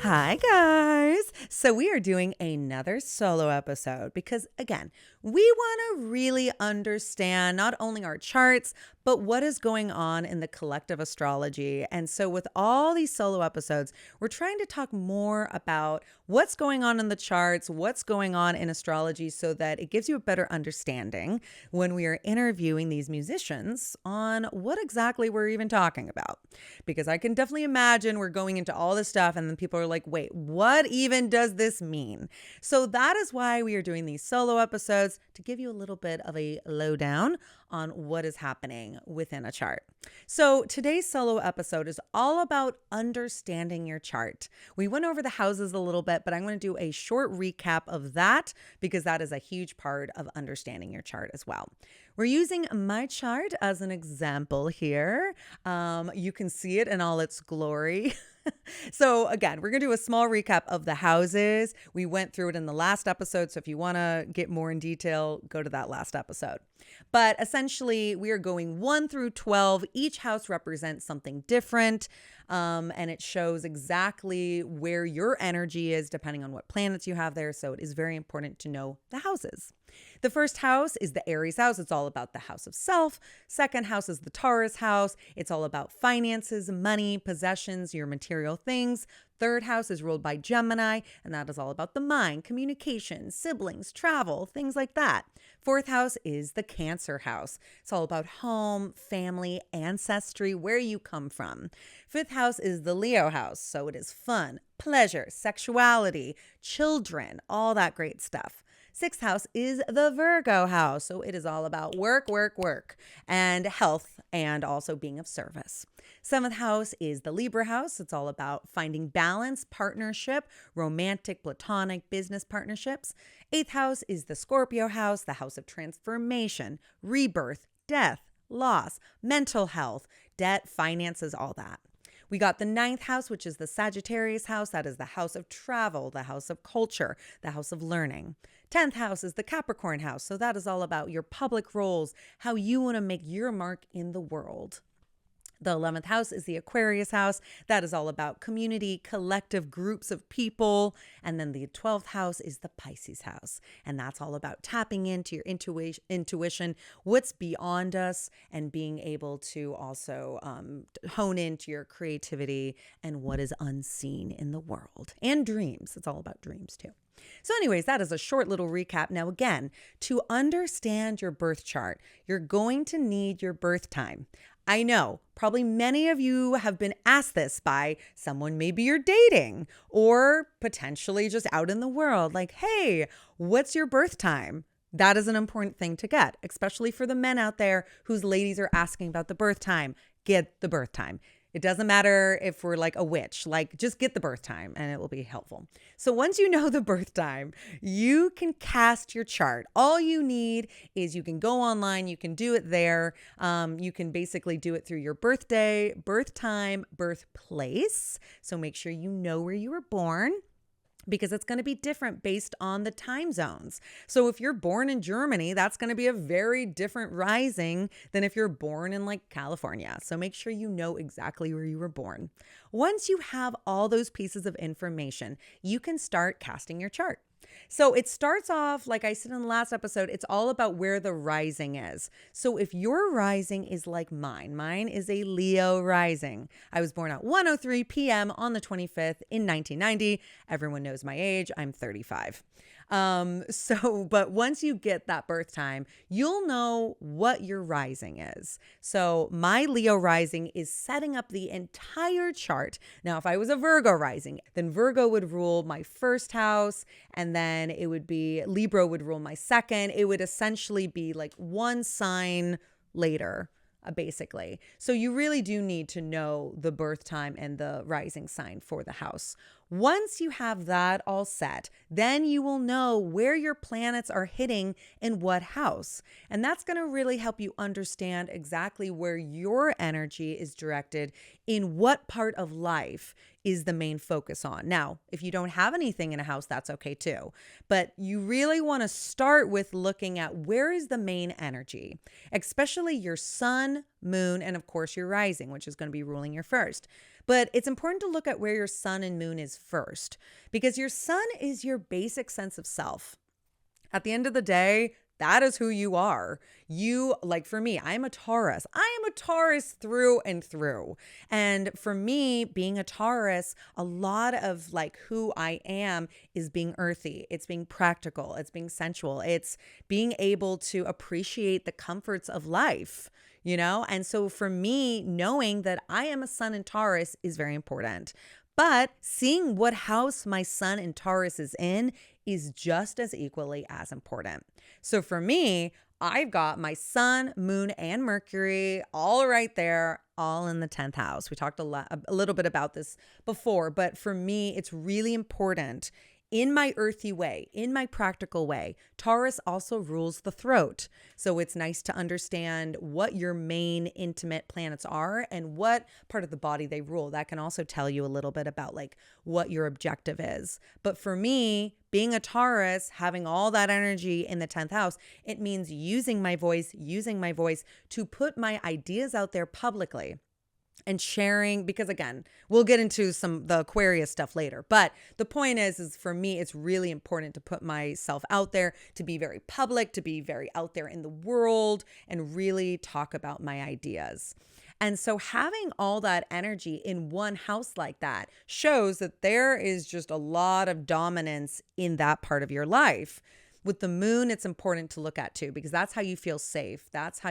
Hi, guys. So, we are doing another solo episode because, again, we want to really understand not only our charts, but what is going on in the collective astrology. And so, with all these solo episodes, we're trying to talk more about what's going on in the charts, what's going on in astrology, so that it gives you a better understanding when we are interviewing these musicians on what exactly we're even talking about. Because I can definitely imagine we're going into all this stuff and then people are like, wait, what even does this mean? So that is why we are doing these solo episodes to give you a little bit of a lowdown on what is happening within a chart. So today's solo episode is all about understanding your chart. We went over the houses a little bit, but I'm going to do a short recap of that because that is a huge part of understanding your chart as well. We're using my chart as an example here. You can see it in all its glory. So again, we're going to do a small recap of the houses. We went through it in the last episode. So if you want to get more in detail, go to that last episode. But essentially, we are going 1 through 12. Each house represents something different. And it shows exactly where your energy is depending on what planets you have there. So it is very important to know the houses. The first house is the Aries house. It's all about the house of self. Second house is the Taurus house. It's all about finances, money, possessions, your material things. Third house is ruled by Gemini, and that is all about the mind, communication, siblings, travel, things like that. Fourth house is the Cancer house. It's all about home, family, ancestry, where you come from. Fifth house is the Leo house, so it is fun, pleasure, sexuality, children, all that great stuff. Sixth house is the Virgo house. So it is all about work, and health, and also being of service. Seventh house is the Libra house. It's all about finding balance, partnership, romantic, platonic, business partnerships. Eighth house is the Scorpio house, the house of transformation, rebirth, death, loss, mental health, debt, finances, all that. We got the ninth house, which is the Sagittarius house. That is the house of travel, the house of culture, the house of learning. 10th house is the Capricorn house. So that is all about your public roles, how you want to make your mark in the world. The 11th house is the Aquarius house. That is all about community, collective groups of people. And then the 12th house is the Pisces house. And that's all about tapping into your intuition, what's beyond us, and being able to also hone into your creativity and what is unseen in the world. And dreams. It's all about dreams too. So anyways, that is a short little recap. Now, again, to understand your birth chart, you're going to need your birth time. I know probably many of you have been asked this by someone maybe you're dating or potentially just out in the world. Like, hey, what's your birth time? That is an important thing to get, especially for the men out there whose ladies are asking about the birth time. Get the birth time. It doesn't matter if we're like a witch, like just get the birth time and it will be helpful. So once you know the birth time, you can cast your chart. All you need is you can go online, you can do it there. You can basically do it through your birthday, birth time, birthplace. So make sure you know where you were born, because it's going to be different based on the time zones. So if you're born in Germany, that's going to be a very different rising than if you're born in like California. So make sure you know exactly where you were born. Once you have all those pieces of information, you can start casting your chart. So it starts off, like I said in the last episode, it's all about where the rising is. So if your rising is like mine is a Leo rising. I was born at 1:03 p.m. on the 25th in 1990. Everyone knows my age. I'm 35. But once you get that birth time, you'll know what your rising is. So my Leo rising is setting up the entire chart. Now, if I was a Virgo rising, then Virgo would rule my first house, and then it would be Libra would rule my second. It would essentially be like one sign later, basically. So you really do need to know the birth time and the rising sign for the house. Once you have that all set, then you will know where your planets are hitting in what house. And that's going to really help you understand exactly where your energy is directed in what part of life is the main focus on. Now, if you don't have anything in a house, that's okay too. But you really want to start with looking at where is the main energy, especially your sun, moon, and of course your rising, which is going to be ruling your first. But it's important to look at where your sun and moon is first, because your sun is your basic sense of self. At the end of the day, that is who you are. You, like for me, I'm a Taurus. I am a Taurus through and through. And for me, being a Taurus, a lot of like who I am is being earthy. It's being practical. It's being sensual. It's being able to appreciate the comforts of life, you know? And so for me, knowing that I am a sun in Taurus is very important. But seeing what house my sun in Taurus is in is just as equally as important. So for me, I've got my sun, moon, and Mercury all right there, all in the 10th house. We talked a little bit about this before, but for me, it's really important in my earthy way, in my practical way. Taurus also rules the throat. So it's nice to understand what your main intimate planets are and what part of the body they rule. That can also tell you a little bit about like what your objective is. But for me, being a Taurus, having all that energy in the 10th house, it means using my voice to put my ideas out there publicly. And sharing, because again, we'll get into the Aquarius stuff later. But the point is for me, it's really important to put myself out there, to be very public, to be very out there in the world, and really talk about my ideas. And so having all that energy in one house like that shows that there is just a lot of dominance in that part of your life. With the moon, it's important to look at too, because that's how you feel safe. That's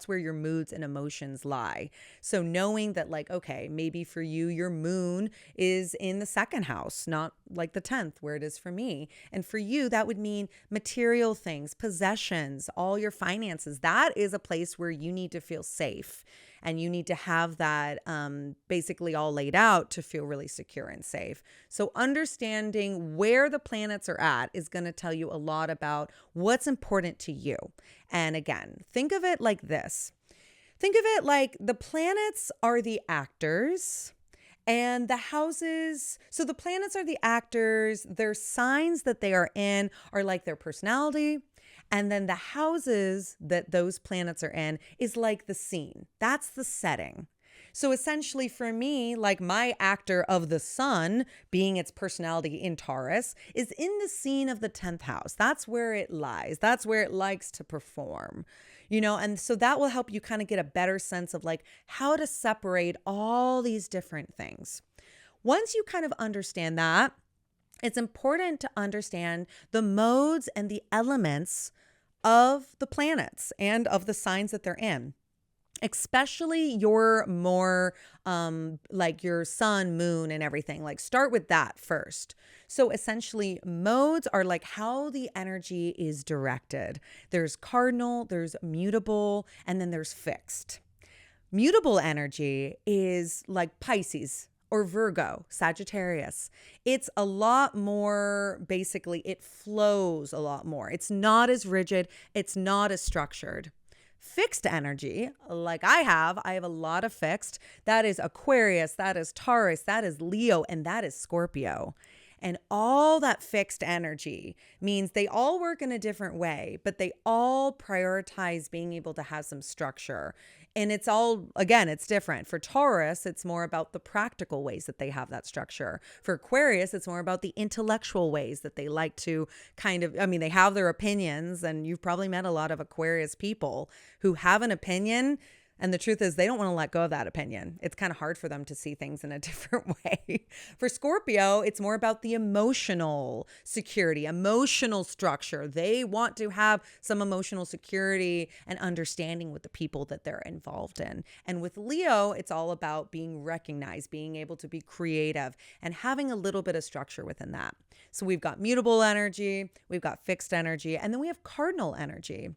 where your moods and emotions lie. So knowing that like, okay, maybe for you, your moon is in the 2nd house, not like the 10th where it is for me. And for you, that would mean material things, possessions, all your finances. That is a place where you need to feel safe. And you need to have that basically all laid out to feel really secure and safe. So understanding where the planets are at is going to tell you a lot about what's important to you. And again, think of it like this. Think of it like the planets are the actors and the houses. So the planets are the actors. Their signs that they are in are like their personality. And then the houses that those planets are in is like the scene. That's the setting. So essentially for me, like my actor of the sun, being its personality in Taurus, is in the scene of the 10th house. That's where it lies. That's where it likes to perform, you know? And so that will help you kind of get a better sense of like how to separate all these different things. Once you kind of understand that, it's important to understand the modes and the elements of the planets and of the signs that they're in, especially your more like your sun, moon, and everything. Like start with that first. So essentially modes are like how the energy is directed. There's cardinal, there's mutable, and then there's fixed. Mutable energy is like Pisces or Virgo, Sagittarius. It's a lot more, basically, it flows a lot more. It's not as rigid. It's not as structured. Fixed energy, like I have a lot of fixed. That is Aquarius, that is Taurus, that is Leo, and that is Scorpio. And all that fixed energy means they all work in a different way, but they all prioritize being able to have some structure. And it's all, again, it's different. For Taurus, it's more about the practical ways that they have that structure. For Aquarius, it's more about the intellectual ways that they like to kind of, I mean, they have their opinions, and you've probably met a lot of Aquarius people who have an opinion. And the truth is they don't want to let go of that opinion. It's kind of hard for them to see things in a different way. For Scorpio, it's more about the emotional security, emotional structure. They want to have some emotional security and understanding with the people that they're involved in. And with Leo, it's all about being recognized, being able to be creative, and having a little bit of structure within that. So we've got mutable energy, we've got fixed energy, and then we have cardinal energy.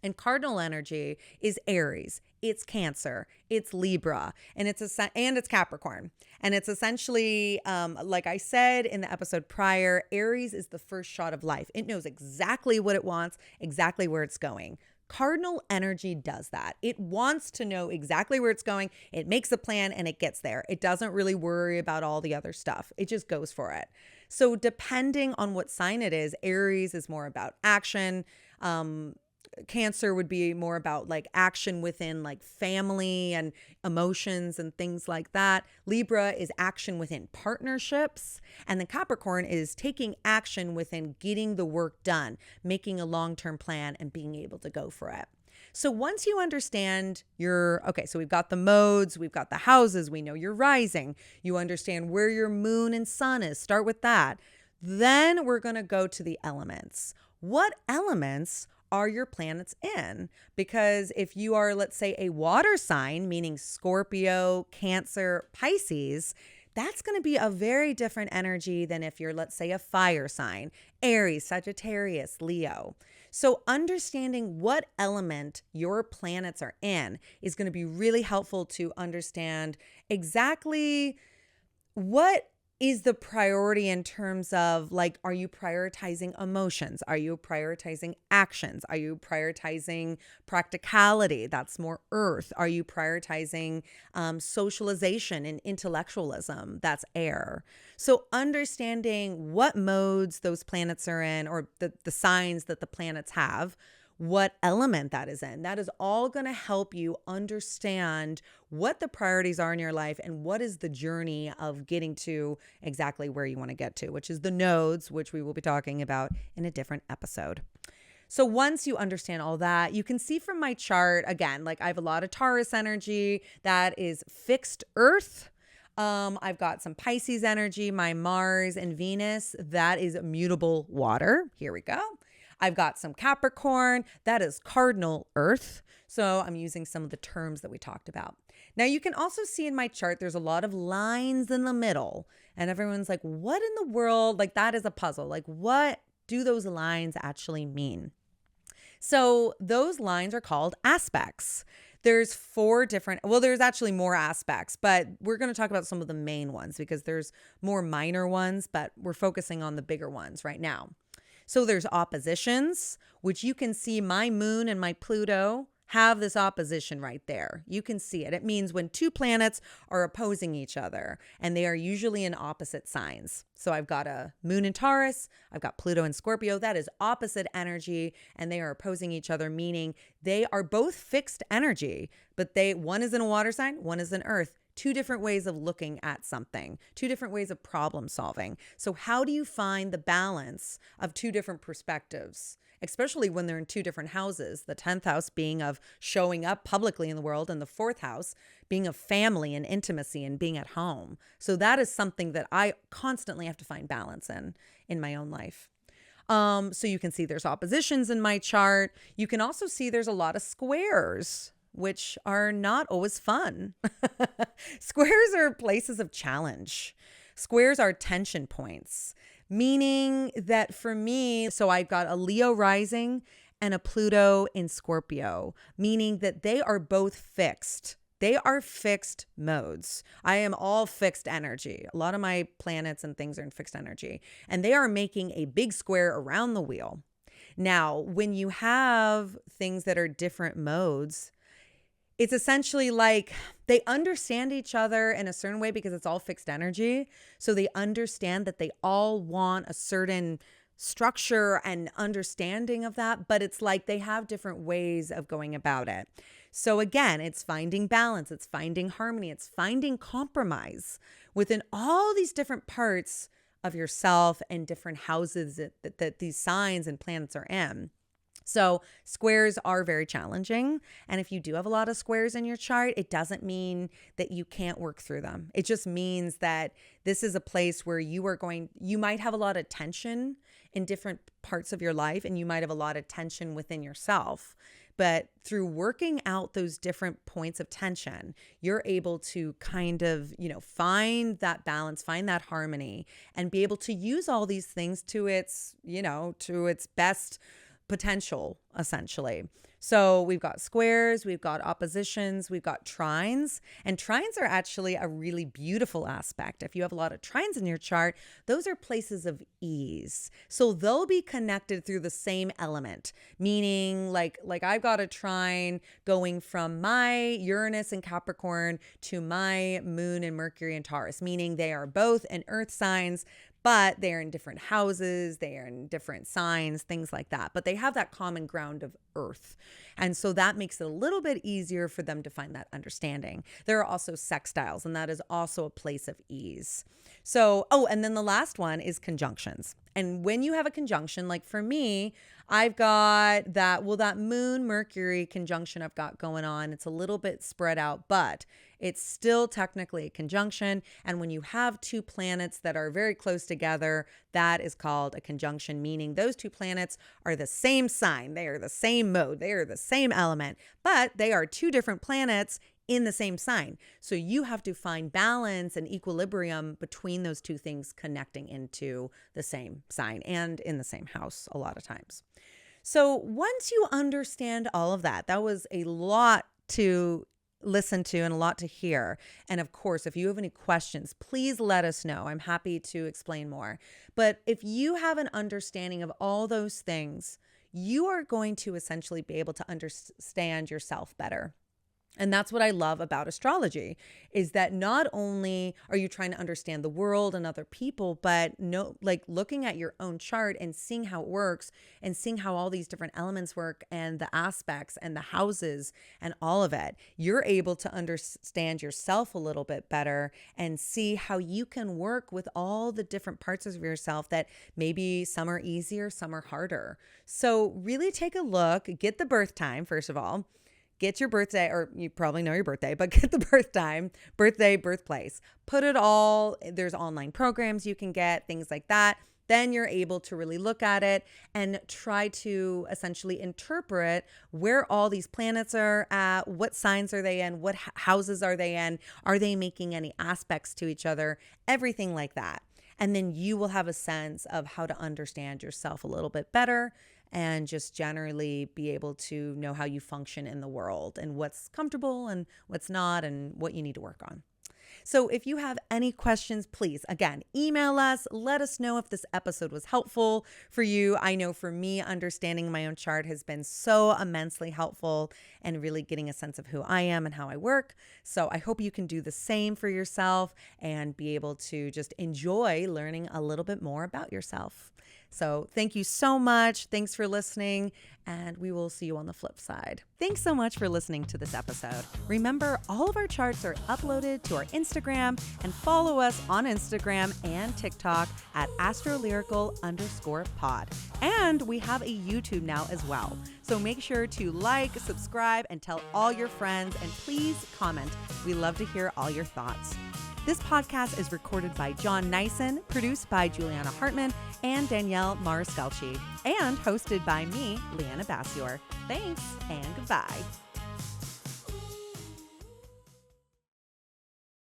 And cardinal energy is Aries, it's Cancer, it's Libra, and it's Capricorn. And it's essentially, like I said in the episode prior, Aries is the first shot of life. It knows exactly what it wants, exactly where it's going. Cardinal energy does that. It wants to know exactly where it's going. It makes a plan and it gets there. It doesn't really worry about all the other stuff. It just goes for it. So depending on what sign it is, Aries is more about action. Cancer would be more about like action within like family and emotions and things like that. Libra is action within partnerships. And then Capricorn is taking action within getting the work done, making a long-term plan and being able to go for it. So once you understand so we've got the modes, we've got the houses, we know you're rising, you understand where your moon and sun is, start with that. Then we're going to go to the elements. What elements are your planets in? Because if you are, let's say, a water sign, meaning Scorpio, Cancer, Pisces, that's going to be a very different energy than if you're, let's say, a fire sign, Aries, Sagittarius, Leo. So understanding what element your planets are in is going to be really helpful to understand exactly what is the priority in terms of like, are you prioritizing emotions? Are you prioritizing actions? Are you prioritizing practicality? That's more earth. Are you prioritizing socialization and intellectualism? That's air. So understanding what modes those planets are in, or the signs that the planets have, what element that is in. That is all going to help you understand what the priorities are in your life and what is the journey of getting to exactly where you want to get to, which is the nodes, which we will be talking about in a different episode. So once you understand all that, you can see from my chart, again, like I have a lot of Taurus energy that is fixed earth. I've got some Pisces energy, my Mars and Venus, that is mutable water. Here we go. I've got some Capricorn, that is cardinal earth. So I'm using some of the terms that we talked about. Now you can also see in my chart, there's a lot of lines in the middle and everyone's like, what in the world? Like that is a puzzle. Like what do those lines actually mean? So those lines are called aspects. There's there's actually more aspects, but we're going to talk about some of the main ones because there's more minor ones, but we're focusing on the bigger ones right now. So there's oppositions, which you can see my moon and my Pluto have this opposition right there. You can see it. It means when two planets are opposing each other, and they are usually in opposite signs. So I've got a moon in Taurus, I've got Pluto in Scorpio. That is opposite energy, and they are opposing each other, meaning they are both fixed energy, but one is in a water sign, one is in earth. Two different ways of looking at something, two different ways of problem solving. So how do you find the balance of two different perspectives, especially when they're in two different houses? The 10th house being of showing up publicly in the world, and the 4th house being of family and intimacy and being at home. So that is something that I constantly have to find balance in my own life. So you can see there's oppositions in my chart. You can also see there's a lot of squares, which are not always fun. Squares are places of challenge. Squares are tension points, meaning that for me, so I've got a Leo rising and a Pluto in Scorpio, meaning that they are both fixed. They are fixed modes. I am all fixed energy. A lot of my planets and things are in fixed energy, and they are making a big square around the wheel. Now, when you have things that are different modes, it's essentially like they understand each other in a certain way because it's all fixed energy. So they understand that they all want a certain structure and understanding of that, but it's like they have different ways of going about it. So again, it's finding balance, it's finding harmony, it's finding compromise within all these different parts of yourself and different houses that these signs and planets are in. So squares are very challenging. And if you do have a lot of squares in your chart, it doesn't mean that you can't work through them. It just means that this is a place where you might have a lot of tension in different parts of your life, and you might have a lot of tension within yourself. But through working out those different points of tension, you're able to kind of, find that balance, find that harmony, and be able to use all these things to its best potential, essentially. So we've got squares, we've got oppositions, we've got trines, and trines are actually a really beautiful aspect. If you have a lot of trines in your chart, those are places of ease. So they'll be connected through the same element, meaning like I've got a trine going from my Uranus and Capricorn to my moon and Mercury and Taurus, meaning they are both in earth signs, but they're in different houses, they are in different signs, things like that. But they have that common ground of Earth. And so that makes it a little bit easier for them to find that understanding. There are also sextiles, and that is also a place of ease. So, and then the last one is conjunctions. And when you have a conjunction, like for me, I've got that Moon Mercury conjunction I've got going on. It's a little bit spread out, but it's still technically a conjunction. And when you have two planets that are very close together, that is called a conjunction, meaning those two planets are the same sign. They are the same mode. They are the same element, but they are two different planets in the same sign. So you have to find balance and equilibrium between those two things connecting into the same sign and in the same house a lot of times. So once you understand all of that, that was a lot to listen to and a lot to hear. And of course, if you have any questions, please let us know. I'm happy to explain more. But if you have an understanding of all those things, you are going to essentially be able to understand yourself better. And that's what I love about astrology, is that not only are you trying to understand the world and other people, but looking at your own chart and seeing how it works and seeing how all these different elements work and the aspects and the houses and all of it, you're able to understand yourself a little bit better and see how you can work with all the different parts of yourself that maybe some are easier, some are harder. So really take a look, get the birth time, first of all. Get your birthday, or you probably know your birthday, but get the birth time, birthday, birthplace. Put it all, there's online programs you can get, things like that. Then you're able to really look at it and try to essentially interpret where all these planets are at, what signs are they in, what houses are they in, are they making any aspects to each other, everything like that. And then you will have a sense of how to understand yourself a little bit better and just generally be able to know how you function in the world and what's comfortable and what's not and what you need to work on. So if you have any questions, please, again, email us. Let us know if this episode was helpful for you. I know for me, understanding my own chart has been so immensely helpful and really getting a sense of who I am and how I work. So I hope you can do the same for yourself and be able to just enjoy learning a little bit more about yourself. So thank you so much. Thanks for listening, and we will see you on the flip side. Thanks so much for listening to this episode. Remember, all of our charts are uploaded to our Instagram, and follow us on Instagram and TikTok at AstroLyrical_pod. And we have a YouTube now as well. So make sure to like, subscribe, and tell all your friends, and please comment. We love to hear all your thoughts. This podcast is recorded by John Nyson, produced by Juliana Hartman and Danielle Mariscalchi, and hosted by me, Liana Bassior. Thanks and goodbye.